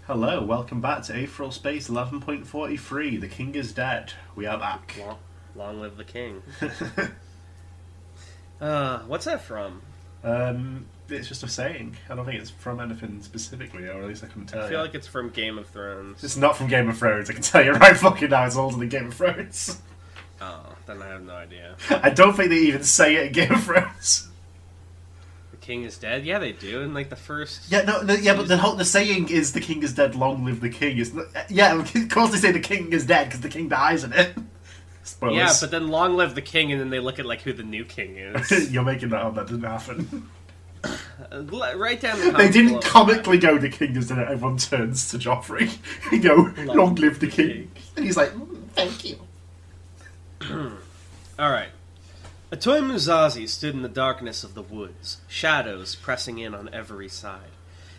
Hello, welcome back to Aetheral Space 11.43. The king is dead. We are back. Long live the king. What's that from? It's just a saying. I don't think it's from anything specifically, or at least I couldn't tell you. I feel like it's from Game of Thrones. It's not from Game of Thrones, I can tell you right fucking now. It's older than Game of Thrones. Oh, then I have no idea. I don't think they even say it in Game of Thrones. The king is dead? Yeah, they do, in like the first... Yeah, but the saying is the king is dead, long live the king. Yeah, of course they say the king is dead, because the king dies in it. Spoilers. Yeah, but then long live the king, and then they look at like who the new king is. You're making that up, that didn't happen. Right down the They didn't comically go, the king is dead, and everyone turns to Joffrey. They go, long live the king. And he's like, thank you. Alright. Atoy Muzazi stood in the darkness of the woods, shadows pressing in on every side.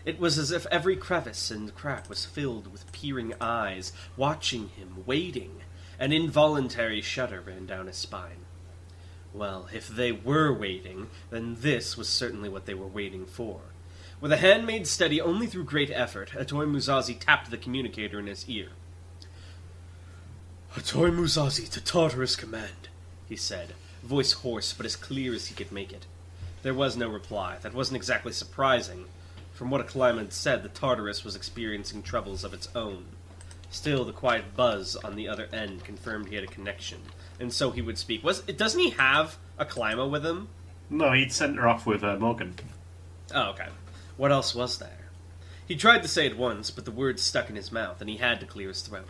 It was as if every crevice and crack was filled with peering eyes, watching him, waiting. An involuntary shudder ran down his spine. Well, if they were waiting, then this was certainly what they were waiting for. With a hand made steady only through great effort, Atoy Muzazi tapped the communicator in his ear. "Atoy Muzazi to Tartarus command," he said, voice hoarse but as clear as he could make it. There was no reply. That wasn't exactly surprising. From what Akalaim had said, the Tartarus was experiencing troubles of its own. Still, the quiet buzz on the other end confirmed he had a connection, and so he would speak. Doesn't he have Akalaima with him? No, he'd sent her off with Morgan. Oh, okay. What else was there? He tried to say it once, but the words stuck in his mouth, and he had to clear his throat.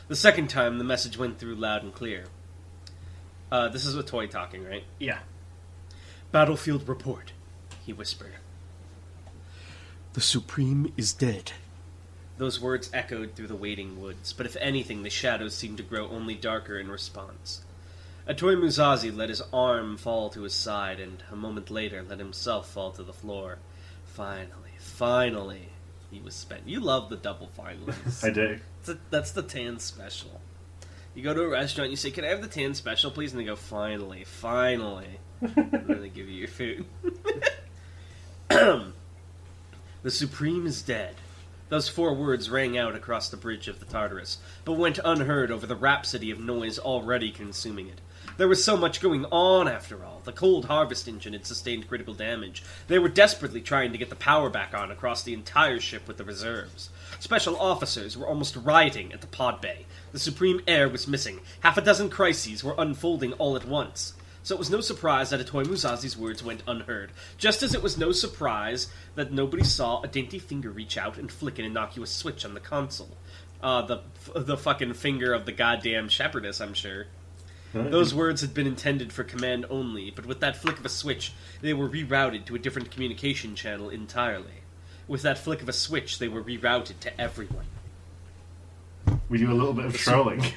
The second time, the message went through loud and clear. This is Atoy talking, right? Yeah. "Battlefield report," he whispered. "The Supreme is dead." Those words echoed through the waiting woods, but if anything, the shadows seemed to grow only darker in response. Atoy Muzazi let his arm fall to his side, and a moment later let himself fall to the floor. Finally, he was spent. You love the double finalies. I do. That's the tan special. You go to a restaurant, you say, "Can I have the tan special, please?" And they go, finally. And then they give you your food. The Supreme is dead. Those 4 words rang out across the bridge of the Tartarus, but went unheard over the rhapsody of noise already consuming it. There was so much going on, after all. The cold harvest engine had sustained critical damage. They were desperately trying to get the power back on across the entire ship with the reserves. Special officers were almost rioting at the pod bay. The Supreme Heir was missing. Half a dozen crises were unfolding all at once. So it was no surprise that Atoy Muzazi's words went unheard, just as it was no surprise that nobody saw a dainty finger reach out and flick an innocuous switch on the console. The fucking finger of the goddamn shepherdess, I'm sure. Those words had been intended for command only, but with that flick of a switch, they were rerouted to a different communication channel entirely. With that flick of a switch, they were rerouted to everyone. We do a little bit of trolling.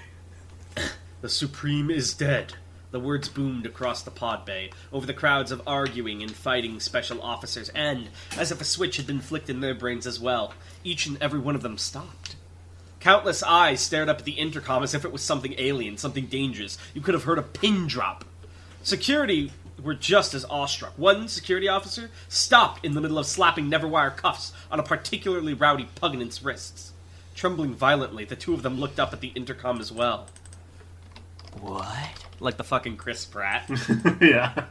The Supreme is dead. The words boomed across the pod bay, over the crowds of arguing and fighting special officers, and, as if a switch had been flicked in their brains as well, each and every one of them stopped. Countless eyes stared up at the intercom as if it was something alien, something dangerous. You could have heard a pin drop. Security were just as awestruck. One security officer stopped in the middle of slapping Neverwire cuffs on a particularly rowdy pugnant's wrists. Trembling violently, the 2 of them looked up at the intercom as well. "What?" Like the fucking Chris Pratt. Yeah.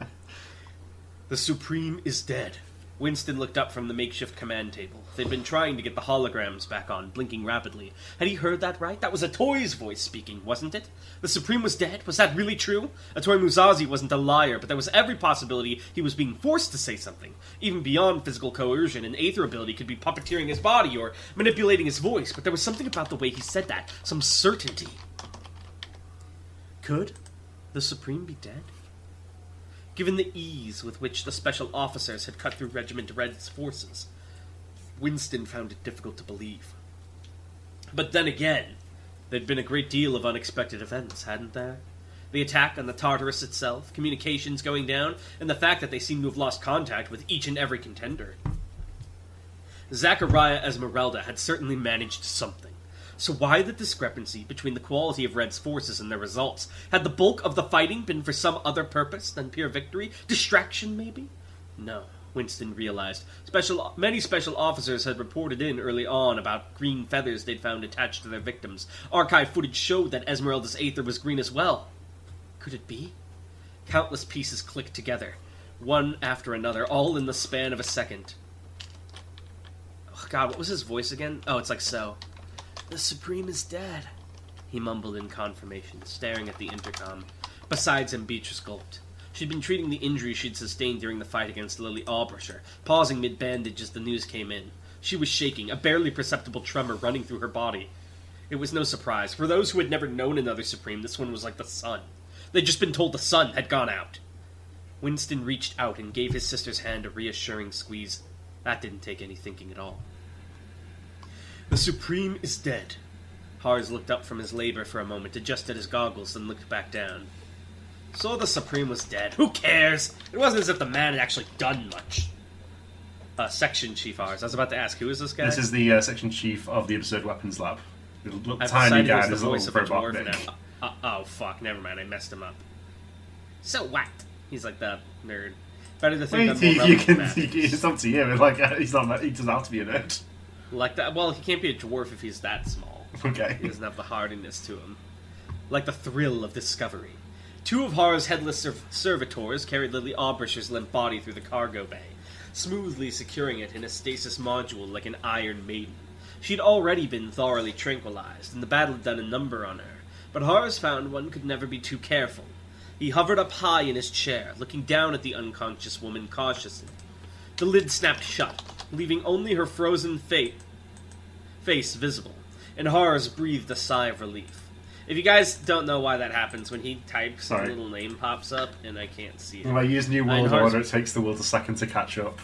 "The Supreme is dead." Winston looked up from the makeshift command table. They'd been trying to get the holograms back on, blinking rapidly. Had he heard that right? That was Atoy's voice speaking, wasn't it? The Supreme was dead? Was that really true? Atoy Muzazi wasn't a liar, but there was every possibility he was being forced to say something. Even beyond physical coercion, an aether ability could be puppeteering his body or manipulating his voice, but there was something about the way he said that, some certainty. Could the Supreme be dead? Given the ease with which the special officers had cut through Regiment Red's forces, Winston found it difficult to believe. But then again, there'd been a great deal of unexpected events, hadn't there? The attack on the Tartarus itself, communications going down, and the fact that they seemed to have lost contact with each and every contender. Zachariah Esmeralda had certainly managed something. So why the discrepancy between the quality of Red's forces and their results? Had the bulk of the fighting been for some other purpose than pure victory? Distraction, maybe? No. Winston realized. Many special officers had reported in early on about green feathers they'd found attached to their victims. Archive footage showed that Esmeralda's aether was green as well. Could it be? Countless pieces clicked together, one after another, all in the span of a second. Oh god, what was his voice again? Oh, it's like so. The Supreme is dead, he mumbled in confirmation, staring at the intercom. Besides him, Beatrice gulped. She'd been treating the injuries she'd sustained during the fight against Lily Albrecher, pausing mid-bandage as the news came in. She was shaking, a barely perceptible tremor running through her body. It was no surprise. For those who had never known another Supreme, this one was like the sun. They'd just been told the sun had gone out. Winston reached out and gave his sister's hand a reassuring squeeze. That didn't take any thinking at all. The Supreme is dead. Hars looked up from his labor for a moment, adjusted his goggles, then looked back down. So the Supreme was dead. Who cares? It wasn't as if the man had actually done much. Section Chief Hars. I was about to ask, who is this guy? This is the Section Chief of the Absurd Weapons Lab. Little I've tiny decided guy, it's there's the a voice little of a robot dwarf dick. now. Oh, fuck, never mind, I messed him up. So what? He's like the nerd. Better to think I'm more relevant than that. It's up to you. Like, he doesn't have to be a nerd. Like that. Well, he can't be a dwarf if he's that small. Okay. He doesn't have the hardiness to him. Like the thrill of discovery. Two of Hara's headless servitors carried Lily Albrecher's limp body through the cargo bay, smoothly securing it in a stasis module like an Iron Maiden. She'd already been thoroughly tranquilized, and the battle had done a number on her, but Hars found one could never be too careful. He hovered up high in his chair, looking down at the unconscious woman cautiously. The lid snapped shut, leaving only her frozen face visible, and Hars breathed a sigh of relief. If you guys don't know why that happens, when he types, a little name pops up, and I can't see it. When I use New World Order, it takes the world a second to catch up.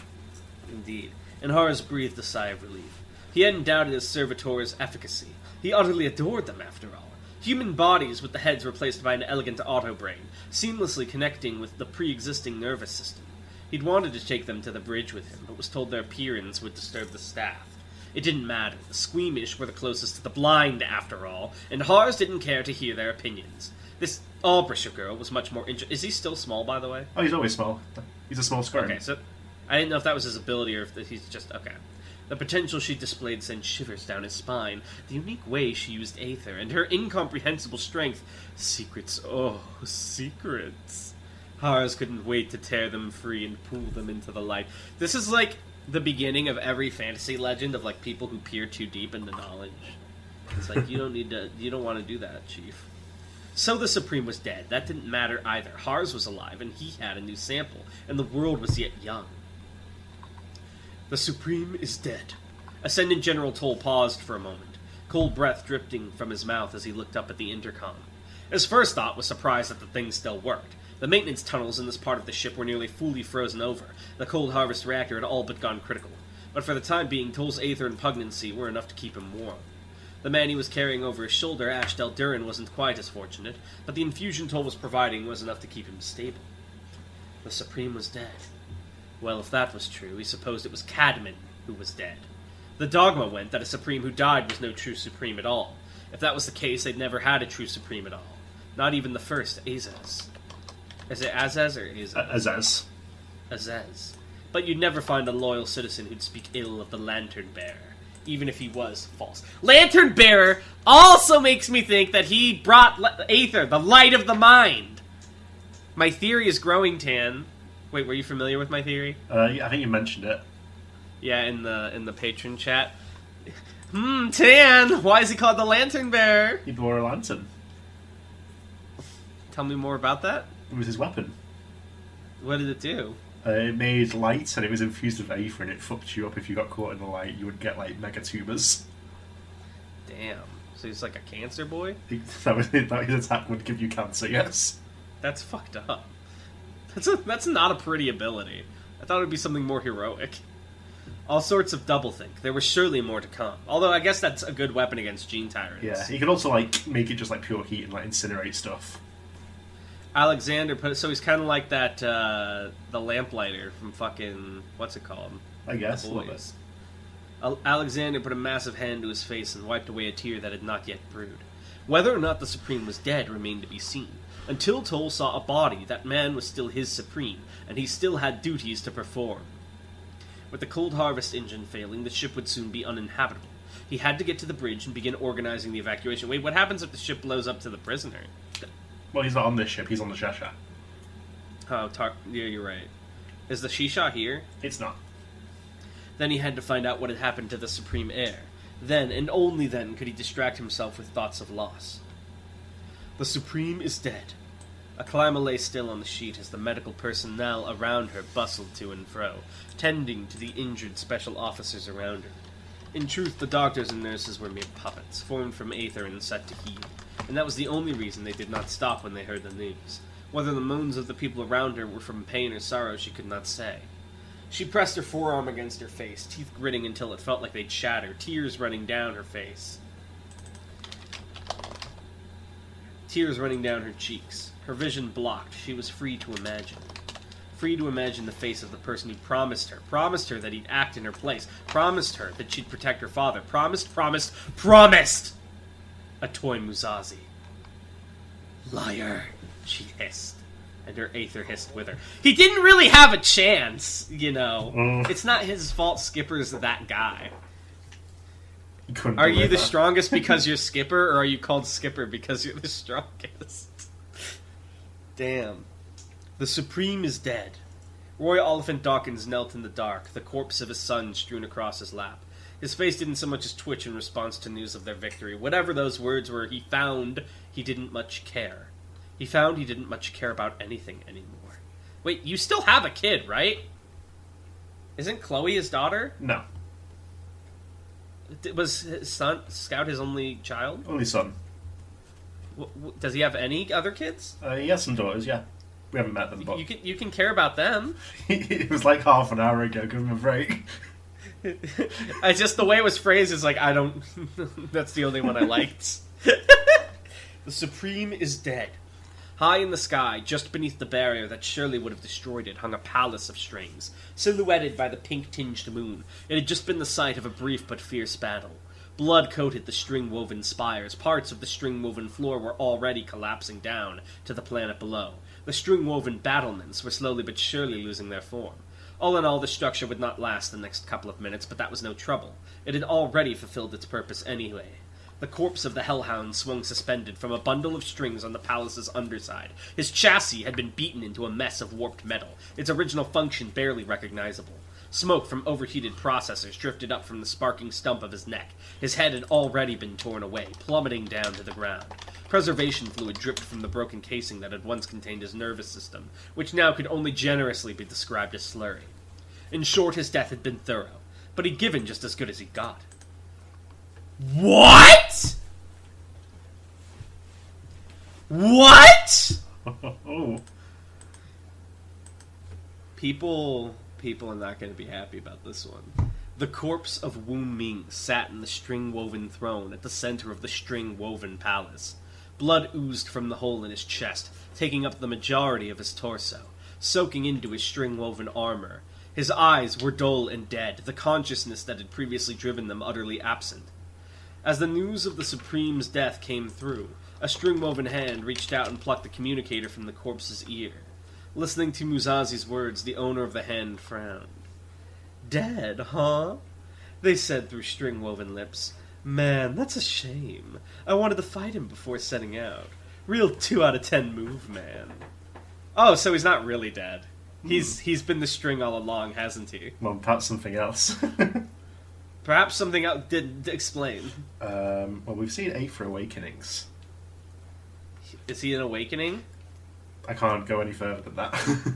Indeed. And Hars breathed a sigh of relief. He hadn't doubted his servitors' efficacy. He utterly adored them, after all. Human bodies with the heads replaced by an elegant auto-brain, seamlessly connecting with the pre-existing nervous system. He'd wanted to take them to the bridge with him, but was told their appearance would disturb the staff. It didn't matter. The squeamish were the closest to the blind, after all, and Hars didn't care to hear their opinions. This Albrecher girl was much more interesting. Is he still small, by the way? Oh, he's always small. He's a small squirrel. Okay, so I didn't know if that was his ability or if he's just... Okay. The potential she displayed sent shivers down his spine. The unique way she used aether, and her incomprehensible strength. Secrets, oh, secrets. Hars couldn't wait to tear them free and pull them into the light. This is like the beginning of every fantasy legend of like people who peer too deep into knowledge. It's like, you don't want to do that, Chief. So the Supreme was dead. That didn't matter either. Hars was alive, and he had a new sample, and the world was yet young. The Supreme is dead. Ascendant General Toll paused for a moment, cold breath dripping from his mouth as he looked up at the intercom. His first thought was surprise that the thing still worked. The maintenance tunnels in this part of the ship were nearly fully frozen over. The cold harvest reactor had all but gone critical. But for the time being, Toll's aether and pugnancy were enough to keep him warm. The man he was carrying over his shoulder, Ash Deldurin, wasn't quite as fortunate, but the infusion Toll was providing was enough to keep him stable. The Supreme was dead. Well, if that was true, he supposed it was Cadman who was dead. The dogma went that a Supreme who died was no true Supreme at all. If that was the case, they'd never had a true Supreme at all. Not even the first Azaz. Is it Azaz or Azaz? Azaz. Azaz. But you'd never find a loyal citizen who'd speak ill of the Lantern Bearer, even if he was false. Lantern Bearer also makes me think that he brought Aether, the light of the mind. My theory is growing, Tan. Wait, were you familiar with my theory? Yeah, I think you mentioned it. Yeah, in the patron chat. Tan, why is he called the Lantern Bearer? He bore a lantern. Tell me more about that. It was his weapon. What did it do? It made light, and it was infused with aether, and it fucked you up if you got caught in the light. You would get, like, mega tumors. Damn. So he's like a cancer boy? That his attack would give you cancer, yes. That's fucked up. That's not a pretty ability. I thought it would be something more heroic. All sorts of doublethink. There was surely more to come. Although I guess that's a good weapon against Gene Tyrants. Yeah, he could also, like, make it just, like, pure heat and, like, incinerate stuff. Alexander, so he's kind of like that, the lamplighter from fucking, what's it called? I guess, The a little Boys. bit. Alexander put a massive hand to his face and wiped away a tear that had not yet brewed. Whether or not the Supreme was dead remained to be seen. Until Toll saw a body, that man was still his Supreme, and he still had duties to perform. With the cold harvest engine failing, the ship would soon be uninhabitable. He had to get to the bridge and begin organizing the evacuation. Wait, what happens if the ship blows up to the prisoner? Well, he's not on this ship, he's on the Shasha. Oh, yeah, you're right. Is the Shisha here? It's not. Then he had to find out what had happened to the Supreme Heir. Then, and only then, could he distract himself with thoughts of loss. The Supreme is dead. Aklima lay still on the sheet as the medical personnel around her bustled to and fro, tending to the injured special officers around her. In truth, the doctors and nurses were mere puppets, formed from aether and set to heal, and that was the only reason they did not stop when they heard the news. Whether the moans of the people around her were from pain or sorrow, she could not say. She pressed her forearm against her face, teeth gritting until it felt like they'd shatter, tears running down her face. Tears running down her cheeks. Her vision blocked, she was free to imagine. Free to imagine the face of the person who promised her that he'd act in her place, promised her that she'd protect her father, promised! A toy Muzazi. Liar, she hissed, and her aether hissed with her. He didn't really have a chance, you know. It's not his fault Skipper's that guy. Are you the strongest because you're Skipper, or are you called Skipper because you're the strongest? Damn. The Supreme is dead. Roy Oliphant Dawkins knelt in the dark, the corpse of his son strewn across his lap. His face didn't so much as twitch in response to news of their victory. Whatever those words were, he found he didn't much care. He found he didn't much care about anything anymore. Wait, you still have a kid, right? Isn't Chloe his daughter? No. Was his son, Scout, his only child? Only son. Does he have any other kids? He has some daughters, yeah. We haven't met them, but... You can care about them. It was like half an hour ago, give him a break. I just, the way it was phrased is like, I don't... That's the only one I liked. The Supreme is dead. High in the sky, just beneath the barrier that surely would have destroyed it, hung a palace of strings, silhouetted by the pink-tinged moon. It had just been the site of a brief but fierce battle. Blood coated the string-woven spires. Parts of the string-woven floor were already collapsing down to the planet below. The string-woven battlements were slowly but surely losing their form. All in all, the structure would not last the next couple of minutes, but that was no trouble. It had already fulfilled its purpose anyway. The corpse of the Hellhound swung suspended from a bundle of strings on the palace's underside. His chassis had been beaten into a mess of warped metal, its original function barely recognizable. Smoke from overheated processors drifted up from the sparking stump of his neck. His head had already been torn away, plummeting down to the ground. Preservation fluid dripped from the broken casing that had once contained his nervous system, which now could only generously be described as slurry. In short, his death had been thorough, but he'd given just as good as he got. What? What? Oh. People are not going to be happy about this one. The corpse of Wu Ming sat in the string-woven throne at the center of the string-woven palace. Blood oozed from the hole in his chest, taking up the majority of his torso, soaking into his string-woven armor. His eyes were dull and dead, the consciousness that had previously driven them utterly absent. As the news of the Supreme's death came through, a string-woven hand reached out and plucked the communicator from the corpse's ear. Listening to Muzazi's words, the owner of the hand frowned. Dead, huh? They said through string-woven lips. Man, that's a shame. I wanted to fight him before setting out. Real 2 out of 10 move, man. Oh, so he's not really dead. He's been the string all along, hasn't he? Well, perhaps something else. Perhaps something else did explain. Well, we've seen Aetheral Awakenings. Is he an awakening? I can't go any further than that.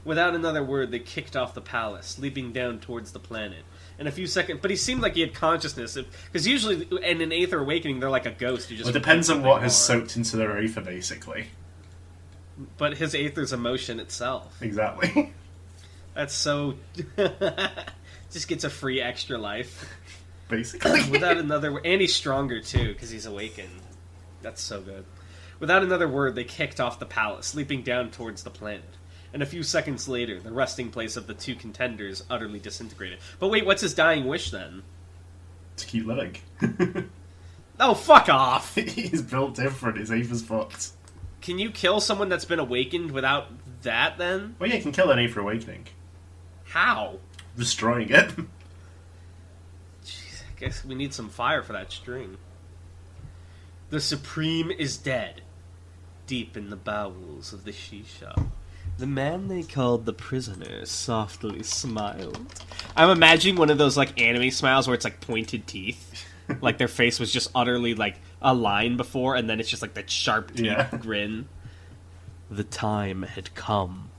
Without another word, they kicked off the palace, leaping down towards the planet. In a few seconds, but he seemed like he had consciousness, because usually in an Aether Awakening, they're like a ghost who just... Well, it depends on what has soaked into their Aether, basically. But his Aether's emotion itself. Exactly. That's so... Just gets a free extra life. Basically. Without another... And he's stronger, too, because he's awakened. That's so good. Without another word, they kicked off the palace, leaping down towards the planet. And a few seconds later, the resting place of the two contenders utterly disintegrated. But wait, what's his dying wish, then? To keep living. Oh, fuck off! He's built different, his Aether's fucked. Can you kill someone that's been awakened without that, then? Well, yeah, you can kill an Aether Awakening. How? Destroying it. Jeez, I guess we need some fire for that string. The Supreme is dead. Deep in the bowels of the shisha, the man they called the prisoner softly smiled. I'm imagining one of those, like, anime smiles where it's, like, pointed teeth. Like, their face was just utterly, like, a line before, and then it's just, like, that sharp teeth grin. The time had come.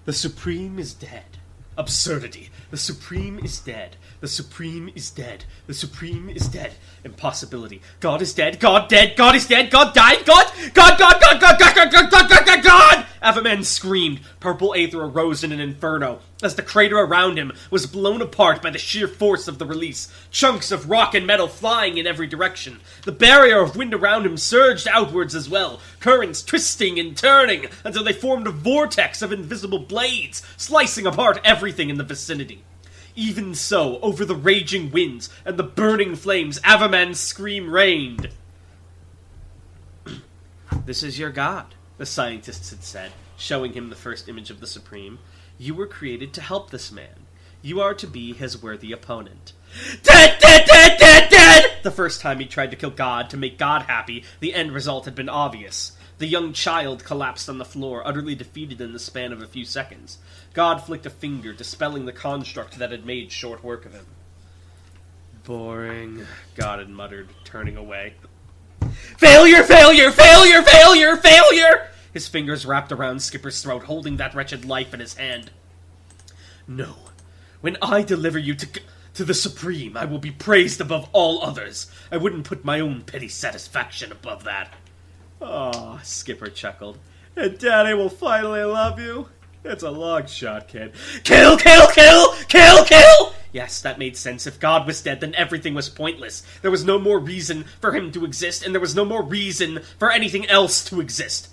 The Supreme is dead. Absurdity. The Supreme is dead. The Supreme is dead. The Supreme is dead. Impossibility. God is dead. God dead. God is dead. God died. God! God! God! God! God! God! God! God! God! God! God! God! Avaman screamed. Purple Aether arose in an inferno as the crater around him was blown apart by the sheer force of the release. Chunks of rock and metal flying in every direction. The barrier of wind around him surged outwards as well, currents twisting and turning until they formed a vortex of invisible blades, slicing apart everything in the vicinity. Even so, over the raging winds and the burning flames, Avaman's scream reigned. This is your god, the scientists had said, showing him the first image of the Supreme. You were created to help this man. You are to be his worthy opponent. Dead, dead, dead, dead, dead! The first time he tried to kill God to make God happy, the end result had been obvious. The young child collapsed on the floor, utterly defeated in the span of a few seconds. God flicked a finger, dispelling the construct that had made short work of him. Boring, God had muttered, turning away. Failure, failure, failure, failure, failure! His fingers wrapped around Skipper's throat, holding that wretched life in his hand. No. When I deliver you to the Supreme, I will be praised above all others. I wouldn't put my own petty satisfaction above that. Oh, Skipper chuckled. And Daddy will finally love you? It's a long shot, kid. Kill, kill, kill! Kill, kill! Yes, that made sense. If God was dead, then everything was pointless. There was no more reason for him to exist, and there was no more reason for anything else to exist.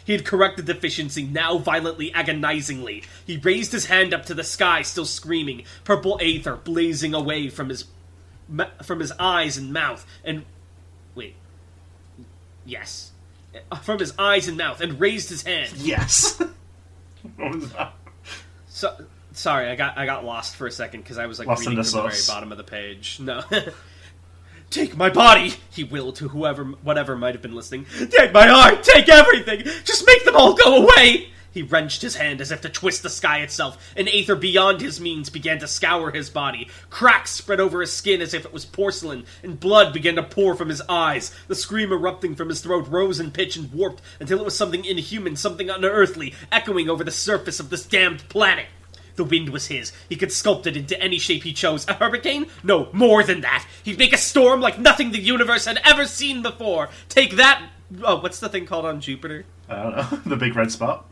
He had corrected the deficiency, now violently, agonizingly. He raised his hand up to the sky, still screaming, purple aether blazing away from his eyes and mouth, and... Wait. Yes. From his eyes and mouth, and raised his hand. Yes. What was that? Sorry, I got lost for a second, because I was, like, Lost reading in from the the very sauce. bottom of the page. No. Take my body, he willed to whatever might have been listening. Take my heart, take everything! Just make them all go away! He wrenched his hand as if to twist the sky itself. An aether beyond his means began to scour his body. Cracks spread over his skin as if it was porcelain, and blood began to pour from his eyes. The scream erupting from his throat rose in pitch and warped until it was something inhuman, something unearthly, echoing over the surface of this damned planet. The wind was his. He could sculpt it into any shape he chose. A hurricane? No, more than that. He'd make a storm like nothing the universe had ever seen before. Take that... Oh, what's the thing called on Jupiter? I don't know. The big red spot?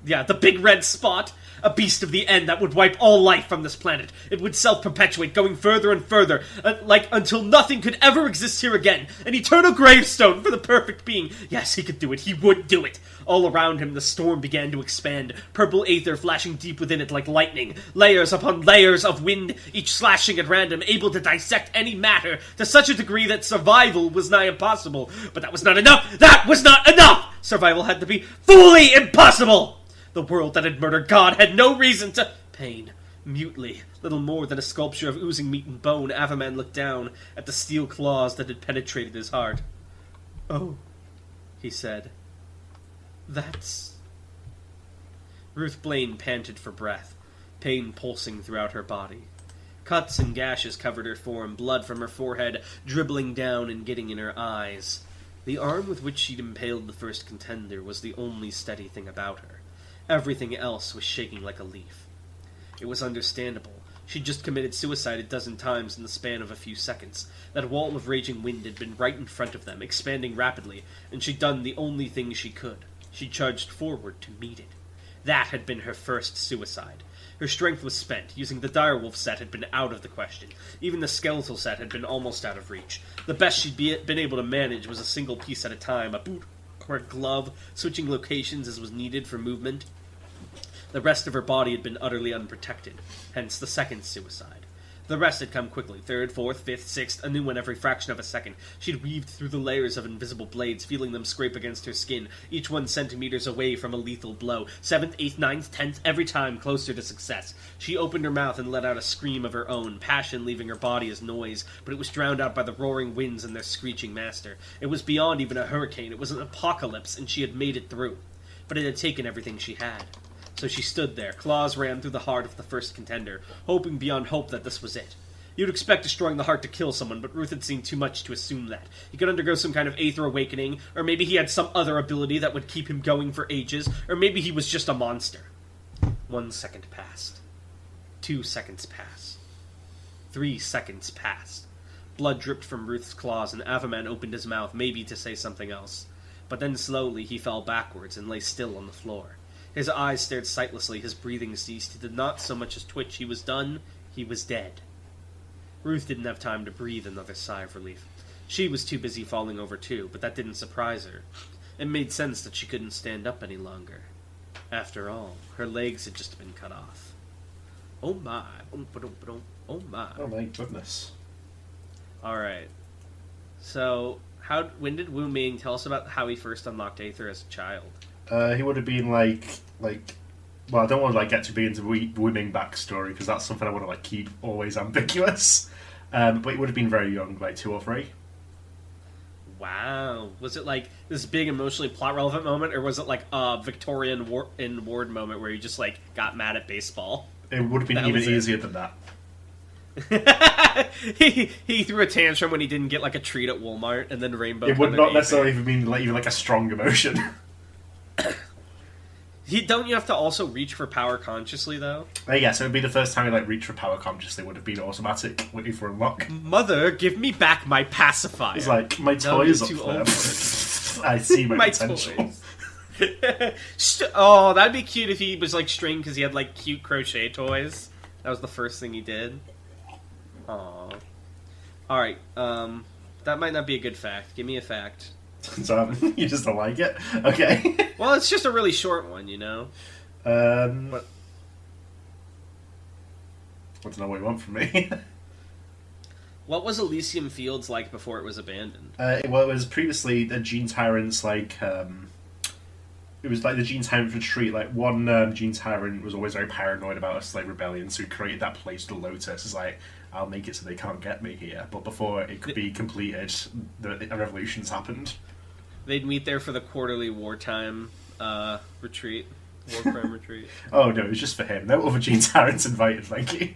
Yeah, the big red spot. A beast of the end that would wipe all life from this planet. It would self-perpetuate, going further and further, until nothing could ever exist here again. An eternal gravestone for the perfect being. Yes, he could do it. He would do it. All around him, the storm began to expand, purple aether flashing deep within it like lightning, layers upon layers of wind, each slashing at random, able to dissect any matter to such a degree that survival was nigh impossible. But that was not enough! That was not enough! Survival had to be fully impossible! The world that had murdered God had no reason to... Pain. Mutely, little more than a sculpture of oozing meat and bone, Avaman looked down at the steel claws that had penetrated his heart. Oh, he said. That's... Ruth Blaine panted for breath, pain pulsing throughout her body. Cuts and gashes covered her form, blood from her forehead dribbling down and getting in her eyes. The arm with which she'd impaled the first contender was the only steady thing about her. Everything else was shaking like a leaf. It was understandable. She'd just committed suicide a dozen times in the span of a few seconds. That wall of raging wind had been right in front of them, expanding rapidly, and she'd done the only thing she could. She charged forward to meet it. That had been her first suicide. Her strength was spent. Using the direwolf set had been out of the question. Even the skeletal set had been almost out of reach. The best she'd been able to manage was a single piece at a time, a boot or a glove, switching locations as was needed for movement. The rest of her body had been utterly unprotected, hence the second suicide. The rest had come quickly. Third, fourth, fifth, sixth, a new one every fraction of a second. She'd weaved through the layers of invisible blades, feeling them scrape against her skin, each one centimeters away from a lethal blow. Seventh, eighth, ninth, tenth, every time closer to success. She opened her mouth and let out a scream of her own, passion leaving her body as noise, but it was drowned out by the roaring winds and their screeching master. It was beyond even a hurricane. It was an apocalypse, and she had made it through. But it had taken everything she had. So she stood there, claws rammed through the heart of the first contender, hoping beyond hope that this was it. You'd expect destroying the heart to kill someone, but Ruth had seen too much to assume that. He could undergo some kind of Aether awakening, or maybe he had some other ability that would keep him going for ages, or maybe he was just a monster. 1 second passed. 2 seconds passed. 3 seconds passed. Blood dripped from Ruth's claws, and Avaman opened his mouth, maybe to say something else. But then slowly he fell backwards and lay still on the floor. His eyes stared sightlessly, his breathing ceased. He did not so much as twitch. He was done. He was dead. Ruth didn't have time to breathe another sigh of relief. She was too busy falling over too, but that didn't surprise her. It made sense that she couldn't stand up any longer. After all, her legs had just been cut off. Oh my. Oh my. Oh my goodness. Alright. So, when did Wu Ming tell us about how he first unlocked Aether as a child? He would have been like, well, I don't want to get too big into Wu Ming backstory because that's something I want to keep always ambiguous. But he would have been very young, 2 or 3. Wow. Was it this big emotionally plot relevant moment, or was it a Victorian Ward moment where you just got mad at baseball? It would have been even easier than that. he threw a tantrum when he didn't get a treat at Walmart, and then Rainbow. It would not necessarily even mean even a strong emotion. Don't you have to also reach for power consciously, though? Yeah, so it would be the first time he reached for power consciously would have been automatic waiting for unlock. Mother, give me back my pacifier. It's my toys up there. I see my potential. Oh, that'd be cute if he was string because he had cute crochet toys. That was the first thing he did. Aww. Alright, that might not be a good fact. Give me a fact. So, you just don't like it? Okay. Well, it's just a really short one, you know? I don't know what you want from me. What was Elysium Fields like before it was abandoned? It was previously the Gene Tyrant's, it was the Gene Tyrant retreat. One Gene Tyrant was always very paranoid about a slave rebellion, so he created that place, the Lotus. It's I'll make it so they can't get me here. But before it could be completed, the revolutions happened. They'd meet there for the quarterly wartime retreat. War crime retreat. Oh, no, it was just for him. No other Gene Tyrants invited, thank you.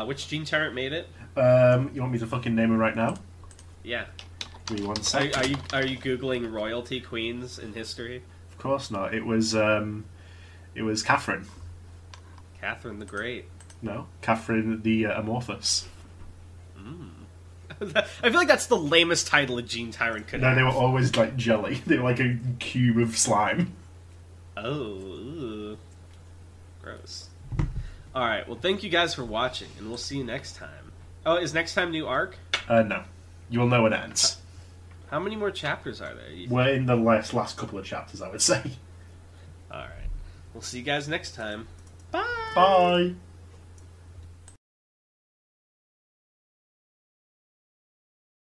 Which Gene Tyrant made it? You want me to fucking name him right now? Yeah. Give me 1 sec. Are you Googling royalty queens in history? Of course not. It was Catherine. Catherine the Great. No, Catherine the Amorphous. I feel like that's the lamest title a Gene Tyrant could have. No, they were always jelly. They were a cube of slime. Oh, ew. Gross. Alright, well thank you guys for watching, and we'll see you next time. Oh, is next time new arc? No. You will know when it ends. How many more chapters are there? We're in the last couple of chapters, I would say. Alright. We'll see you guys next time. Bye! Bye!